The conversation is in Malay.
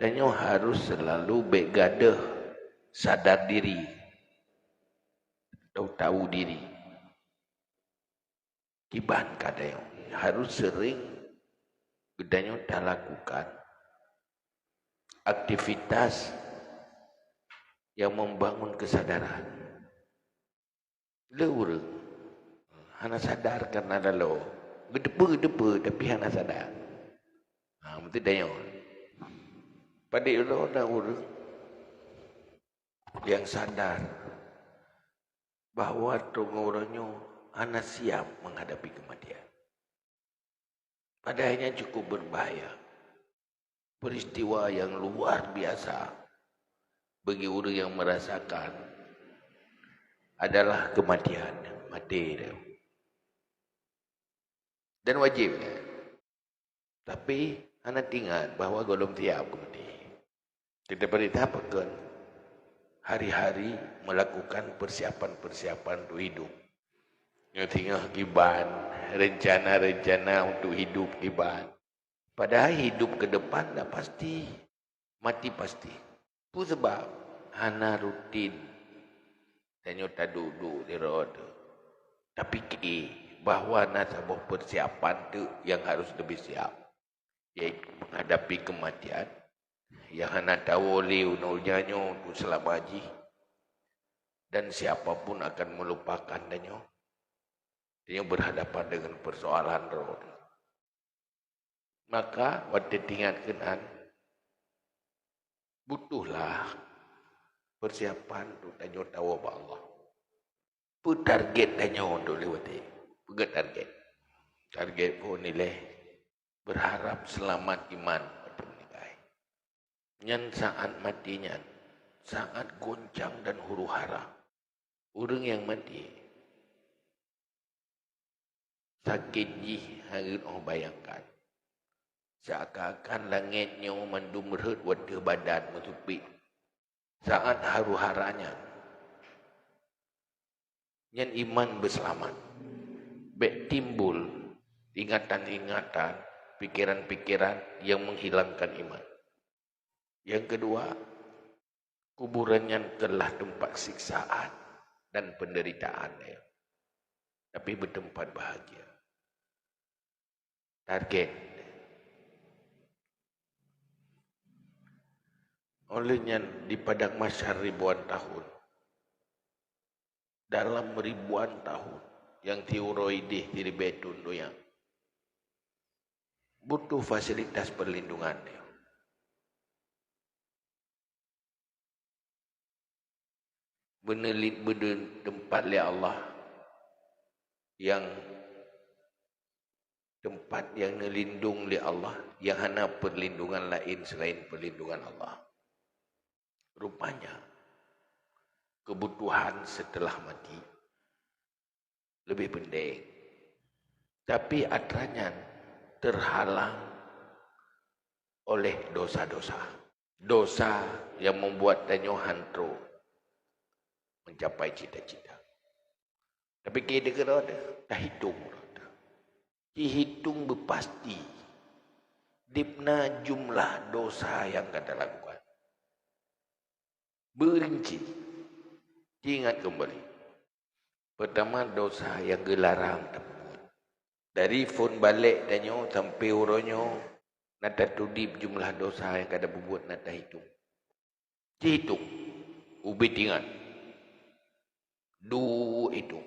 danyo harus selalu begadah sadar diri, tahu diri. Kiban kadang harus sering gedanyo dah lakukan aktivitas yang membangun kesadaran. Leur, hana sadar karena lalu gedepe tapi hana sadar. Mesti danyo. Pada orang orang yang sadar bahwa orangnya hana siap menghadapi kematian. Padahal cukup berbahaya. Peristiwa yang luar biasa bagi orang yang merasakan adalah kematian, mati dia. Dan wajib. Tapi anak ingat bahawa belum siap mati. Kita beritahukan hari-hari melakukan persiapan-persiapan untuk hidup. Yang tinggal kiban, rencana-rencana untuk hidup kiban. Padahal hidup ke depan dah pasti, mati pasti. Itu sebab hana rutin dan nyota duduk di roda. Tapi bahawa nak sebuah persiapan tu yang harus lebih siap, iaitu menghadapi kematian yang hana tahu oleh unulnyanyo untuk selama haji, dan siapapun akan melupakan danyo. Dia berhadapan dengan persoalan roh. Maka waktu tinggalkan butuhlah persiapan untuk danyo tahu apa Allah. Target danyo untuk lewati. Pegat target. Target pun nilai berharap selamat iman. Yang saat matinya sangat goncang dan huru hara. Orang yang mati sakit jih harus bayangkan. Seakan-akan langitnya mandum merhut wadah badan menutupi. Saat haru haranya. Yang iman berselamat. Bek timbul ingatan-ingatan, pikiran-pikiran yang menghilangkan iman. Yang kedua, kuburannya telah tempat siksaan dan penderitaan. Tapi bertempat bahagia. Target. Olehnya di padang mahsyar ribuan tahun. Dalam ribuan tahun yang tiuroidih diri betun doyang. Butuh fasilitas perlindungan dia. Benelit tempat oleh Allah yang tempat yang melindung oleh Allah yang hanya perlindungan lain selain perlindungan Allah. Rupanya kebutuhan setelah mati lebih pendek, tapi atranya terhalang oleh dosa-dosa. Dosa yang membuat danyo hantro mencapai cita-cita. Tapi kira-kira ada, dah hitung. Dihitung berpasti. Dipna jumlah dosa yang kita lakukan. Berinci. Ingat kembali. Pertama dosa yang gelarang. Dari phone balik danyo sampai uronyo. Nada tudip jumlah dosa yang kita buat nada hitung. Dihitung. Ubit ingat. Itu